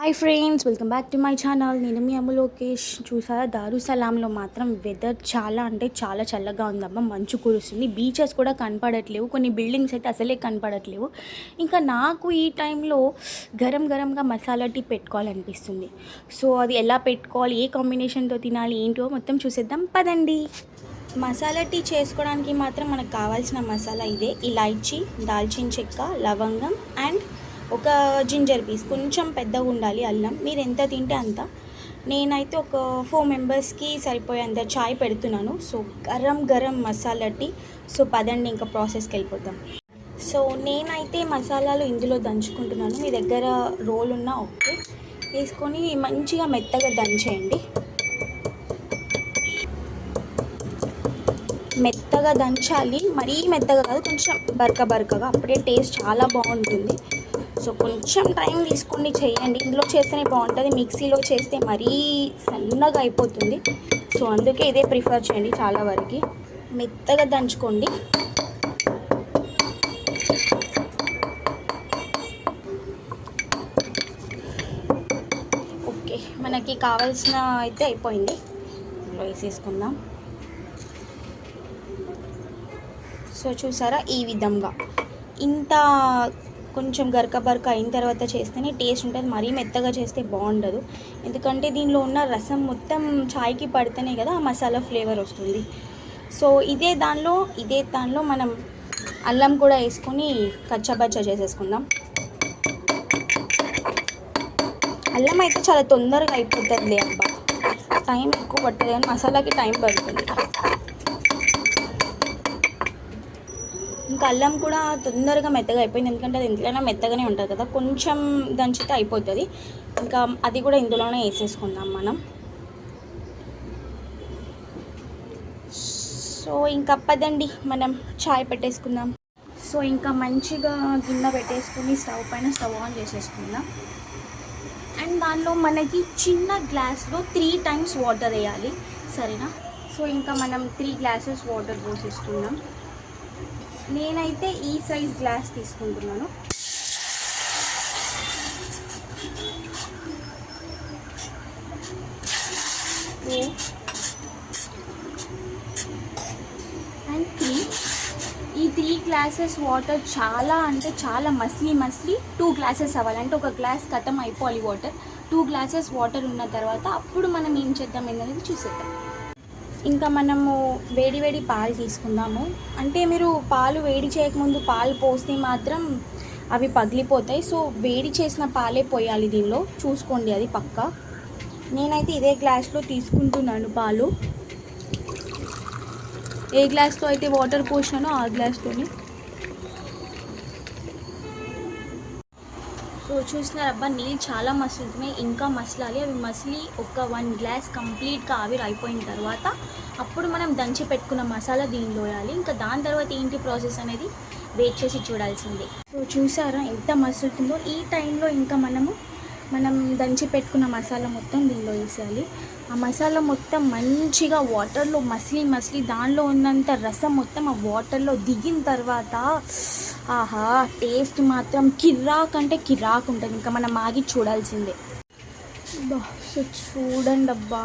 Hi friends, welcome back to my channel. నేను మీ అమ్ము లోకేష్. చూసారా, దారుసలాంలో మాత్రం వెదర్ చాలా అంటే చాలా చల్లగా ఉందమ్మా. మంచు కురుస్తుంది, బీచెస్ కూడా కనపడట్లేవు, కొన్ని బిల్డింగ్స్ అయితే అసలే కనపడట్లేవు. ఇంకా నాకు ఈ టైంలో గరం గరంగా మసాలా టీ పెట్టుకోవాలనిపిస్తుంది. సో అది ఎలా పెట్టుకోవాలి, ఏ కాంబినేషన్తో తినాలి, ఏంటో మొత్తం చూసేద్దాం పదండి. మసాలా టీ చేసుకోవడానికి మాత్రం మనకు కావాల్సిన మసాలా ఇదే: ఇలాచీ, దాల్చిన చెక్క, లవంగం అండ్ ఒక జింజర్ పీస్. కొంచెం పెద్దగా ఉండాలి అల్లం. మీరు ఎంత తింటే అంత. నేనైతే ఒక 4 మెంబర్స్కి సరిపోయేంత చాయ్ పెడుతున్నాను. సో గరం గరం మసాలా టీ. సో పదండి ఇంకా ప్రాసెస్కి వెళ్ళిపోతాం. సో నేనైతే మసాలాలు ఇందులో దంచుకుంటున్నాను. మీ దగ్గర రోల్ ఉన్నా ఓకే, వేసుకొని మంచిగా మెత్తగా దంచేయండి. మెత్తగా దంచాలి, మరీ మెత్తగా కాదు, కొంచెం బరకగా, అప్పుడే టేస్ట్ చాలా బాగుంటుంది. సో కొంచెం టైం తీసుకొని చేయండి. ఇందులో చేస్తేనే బాగుంటుంది, మిక్సీలో చేస్తే మరీ సన్నగా అయిపోతుంది. సో అందుకే ఇదే ప్రిఫర్ చేయండి. చాలా వరకు మెత్తగా దంచుకోండి. ఓకే, మనకి కావాల్సిన అయితే అయిపోయింది. ఇందులో వేసేసుకుందాం. సో చూసారా, ఈ విధంగా ఇంత కొంచెం గరక అయిన తర్వాత చేస్తేనే టేస్ట్ ఉంటుంది. మరీ మెత్తగా చేస్తే బాగుండదు, ఎందుకంటే దీనిలో ఉన్న రసం మొత్తం చాయ్కి పడితేనే కదా ఆ మసాలా ఫ్లేవర్ వస్తుంది. సో ఇదే దానిలో మనం అల్లం కూడా వేసుకొని కచ్చాబచ్చా చేసేసుకుందాం. అల్లం అయితే చాలా తొందరగా అయిపోతుంది అబ్బా, టైం ఎక్కువ పట్టదు, కానీ మసాలాకి టైం పడుతుంది. ఇంకా అల్లం కూడా తొందరగా మెత్తగా అయిపోయింది, ఎందుకంటే అది ఇంట్లోనే మెత్తగానే ఉంటుంది కదా, కొంచెం దంచితే అయిపోతుంది. ఇంకా అది కూడా ఇందులోనే వేసేసుకుందాం మనం. సో ఇంకా పదండి మనం చాయ్ పెట్టేసుకుందాం. సో ఇంకా మంచిగా గిన్నె పెట్టేసుకుని స్టవ్ ఆన్ చేసేసుకుందాం. అండ్ దానిలో మనకి చిన్న గ్లాస్లో 3 times వాటర్ వేయాలి, సరేనా? సో ఇంకా మనం 3 glasses వాటర్ పోసేసుకుందాం. నేనైతే ఈ సైజ్ గ్లాస్ తీసుకుంటున్నాను. అండ్ ఈ 3 glasses వాటర్ చాలా అంటే చాలా మస్లీ 2 glasses అవ్వాలి. అంటే ఒక గ్లాస్ ఖతం అయిపోవాలి వాటర్. 2 glasses వాటర్ ఉన్న తర్వాత అప్పుడు మనం ఏం చేద్దాం అనేది చూసేద్దాం. ఇంకా మనము వేడి పాలు తీసుకుందాము. అంటే మీరు పాలు వేడి చేయకముందు పాలు పోస్తే మాత్రం అవి పగిలిపోతాయి. సో వేడి చేసిన పాలే పోయాలి దీనిలో, చూసుకోండి అది పక్కా. నేనైతే ఇదే గ్లాస్లో తీసుకుంటున్నాను పాలు. ఏ గ్లాస్తో అయితే వాటర్ పోసినానో ఆ గ్లాస్తోని. సో చూసినారబ్బా, నీళ్ళు చాలా మసులుతున్నాయి, ఇంకా మసలాలి. అవి మసిలి ఒక 1 glass కంప్లీట్గా ఆవిరి అయిపోయిన తర్వాత అప్పుడు మనం దంచి పెట్టుకున్న మసాలా దీనిలో వేయాలి. ఇంకా దాని తర్వాత ఏంటి ప్రాసెస్ అనేది వెయిట్ చేసి చూడాల్సిందే. సో చూసారా ఎంత మసులుతుందో. ఈ టైంలో ఇంకా మనం దంచి పెట్టుకున్న మసాలా మొత్తం దీనిలో వేసేయాలి. ఆ మసాలా మొత్తం మంచిగా వాటర్లో మసిలి దానిలో ఉన్నంత రసం మొత్తం ఆ వాటర్లో దిగిన తర్వాత ఆహా, టేస్ట్ మాత్రం కిర్రాక్ అంటే కిర్రాక్ ఉంటుంది. ఇంకా మనం ఆగి చూడాల్సిందే. సో చూడండి అబ్బా,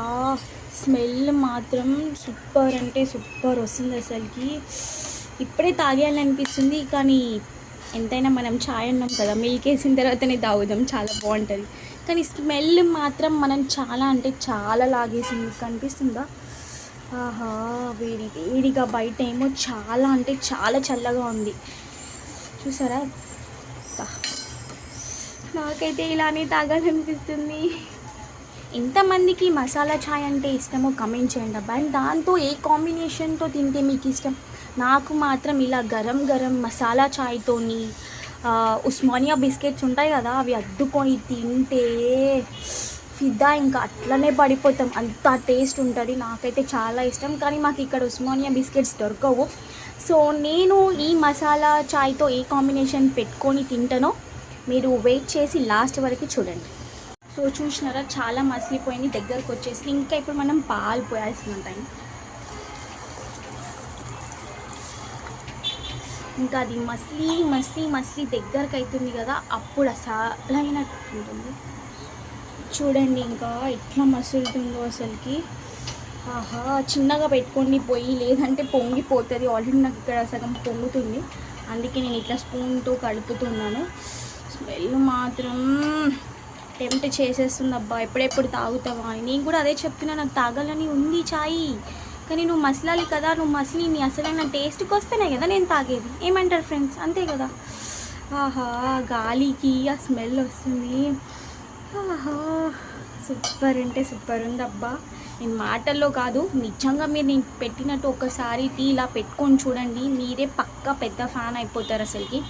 స్మెల్ మాత్రం సూపర్ అంటే సూపర్ వస్తుంది అసలుకి. ఇప్పుడే తాగేయాలనిపిస్తుంది, కానీ ఎంతైనా మనం చాయ్ అన్నాం కదా, మిల్క్ వేసిన తర్వాతనే తాగుదాం, చాలా బాగుంటుంది. కానీ స్మెల్ మాత్రం మనం చాలా అంటే చాలా లాగేసింది, కనిపిస్తుందా? ఆహా, వేడిగా బయట ఏమో చాలా అంటే చాలా చల్లగా ఉంది, చూసారా? నాకైతే ఇలానే తాగాలనిపిస్తుంది. ఎంతమందికి మసాలా చాయ్ అంటే ఇష్టమో కమెంట్ చేయండి అబ్బా. అండ్ దాంతో ఏ కాంబినేషన్తో తింటే మీకు ఇష్టం? నాకు మాత్రం ఇలా గరం మసాలా చాయ్తోని ఉస్మానియా బిస్కెట్స్ ఉంటాయి కదా, అవి అద్దుకొని తింటే ఫిదా, ఇంకా అట్లనే పడిపోతాం, అంత టేస్ట్ ఉంటుంది. నాకైతే చాలా ఇష్టం, కానీ మాకు ఇక్కడ ఉస్మానియా బిస్కెట్స్ దొరకవు. సో నేను ఈ మసాలా చాయ్తో ఏ కాంబినేషన్ పెట్టుకొని తింటానో మీరు వెయిట్ చేసి లాస్ట్ వరకు చూడండి. సో చూసినారా, చాలా మసిలిపోయింది, దగ్గరకు వచ్చేసి. ఇంకా ఇప్పుడు మనం పాలు పోయాల్సి ఉంటాయి. ఇంకా అది మసిలి దగ్గరకు అవుతుంది కదా, అప్పుడు అసలైనట్టు ఉంటుంది. చూడండి ఇంకా ఎట్లా మసులుతుందో అసలుకి. ఆహా, చిన్నగా పెట్టుకోండి పొయ్యి, లేదంటే పొంగిపోతుంది. ఆల్రెడీ నాకు ఇక్కడ సగం పొంగుతుంది, అందుకే నేను ఇట్లా స్పూన్తో కలుపుతున్నాను. స్మెల్ మాత్రం టెంప్ట్ చేసేస్తుంది అబ్బా, ఎప్పుడెప్పుడు తాగుతావా అని. నేను కూడా అదే చెప్తున్నా, నాకు తాగాలని ఉంది చాయ్, కానీ నువ్వు మసలాలి కదా, నువ్వు మసిలి నీ అసలైన టేస్ట్కి వస్తేనే కదా నేను తాగేది. ఏమంటారు ఫ్రెండ్స్, అంతే కదా. ఆహా, గాలికి ఆ స్మెల్ వస్తుంది. ఆహా, సూపర్ అంటే సూపర్ ఉంది అబ్బా. నేను మాటల్లో కాదు, నిజంగా మీరు నేను పెట్టినట్టు ఒకసారి టీ ఇలా పెట్టుకొని చూడండి, మీరే పక్కా పెద్ద ఫ్యాన్ అయిపోతారు అసలుకి.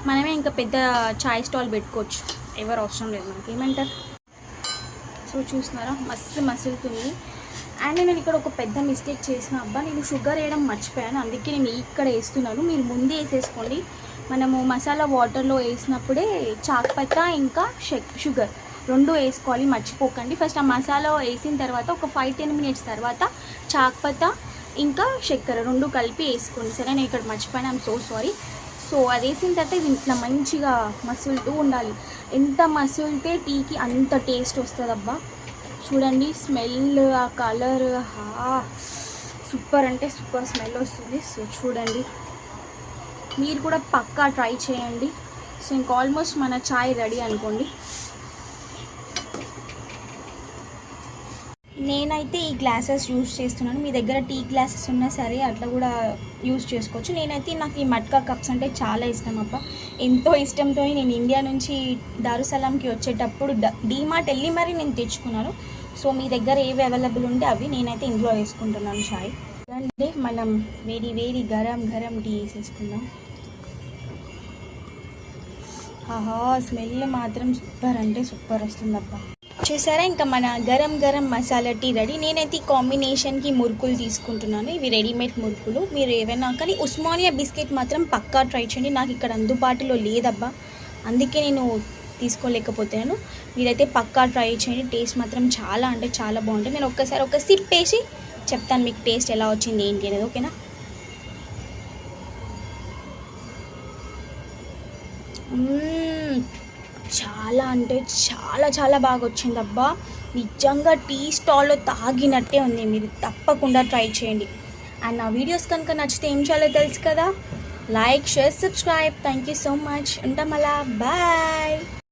మనమే ఇంకా పెద్ద చాయ్ స్టాల్ పెట్టుకోవచ్చు, ఎవరు అవసరం లేదు మనకి. ఏమంటారు? సో చూస్తున్నారా, మస్తు మసులుతుంది. అండ్ నేను ఇక్కడ ఒక పెద్ద మిస్టేక్ చేసిన అబ్బా, నేను షుగర్ వేయడం మర్చిపోయాను, అందుకే నేను ఇక్కడ వేస్తున్నాను. మీరు ముందే వేసేసుకోండి. మనము మసాలా వాటర్లో వేసినప్పుడే చాక్పత్తా ఇంకా షుగర్ రెండు వేసుకోవాలి, మర్చిపోకండి. ఫస్ట్ ఆ మసాలా వేసిన తర్వాత ఒక 5-10 మినిట్స్ తర్వాత చాక్పత్తా ఇంకా చక్కెర రెండు కలిపి వేసుకోండి. సరే, నేను ఇక్కడ మర్చిపోయాను, ఐమ్ సో సారీ. సో అది వేసిన తర్వాత ఇది ఇట్లా మంచిగా మసులుతూ ఉండాలి. ఎంత మసులితే టీకి అంత టేస్ట్ వస్తుంది అబ్బా. చూడండి స్మెల్, ఆ కలర్, సూపర్ అంటే సూపర్ స్మెల్ వస్తుంది. సో చూడండి, మీరు కూడా పక్కా ట్రై చేయండి. సో ఇంకా ఆల్మోస్ట్ మన చాయ్ రెడీ అనుకోండి. నేనైతే ఈ గ్లాసెస్ యూస్ చేస్తున్నాను, మీ దగ్గర టీ గ్లాసెస్ ఉన్నా సరే అట్లా కూడా యూస్ చేసుకోవచ్చు. నేనైతే నాకు ఈ మట్కా కప్స్ అంటే చాలా ఇష్టం అబ్బా, ఎంతో ఇష్టంతో నేను ఇండియా నుంచి దారుసలాంకి వచ్చేటప్పుడు డీమార్ట్ వెళ్ళి మరి నేను తెచ్చుకున్నాను. సో మీ దగ్గర ఏవి అవైలబుల్ ఉంటే అవి నేనైతే ఇంట్లో వేసుకుంటున్నాను చాయ్. అంటే మనం వేడి వేడి గరం గరం టీ వేసేసుకుందాం. ఆహా, స్మెల్ మాత్రం సూపర్ అంటే సూపర్ వస్తుందబ్బా. చూసారా, ఇంకా మన గరం గరం మసాలా టీ రెడీ. నేనైతే ఈ కాంబినేషన్కి మురుకులు తీసుకుంటున్నాను, ఇవి రెడీమేడ్ మురుకులు. మీరు ఏవైనా కానీ ఉస్మానియా బిస్కెట్ మాత్రం పక్కా ట్రై చేయండి, నాకు ఇక్కడ అందుబాటులో లేదబ్బా, అందుకే నేను తీసుకోలేకపోతున్నాను. మీరైతే పక్కా ట్రై చేయండి, టేస్ట్ మాత్రం చాలా అంటే చాలా బాగుంటుంది. నేను ఒక్కసారి ఒక సిప్ వేసి చెప్తాను మీకు టేస్ట్ ఎలా వచ్చింది ఏంటి అనేది, ఓకేనా? చాలా అంటే చాలా చాలా బాగా వచ్చింది అబ్బా, నిజంగా టీ స్టాల్లో తాగినట్టే ఉంది. మీరు తప్పకుండా ట్రై చేయండి. అండ్ నా వీడియోస్ కనుక నచ్చితే ఏం చేయాలో తెలుసు కదా, like, share, subscribe. Thank you so much. ఉంటాం అలా, బాయ్.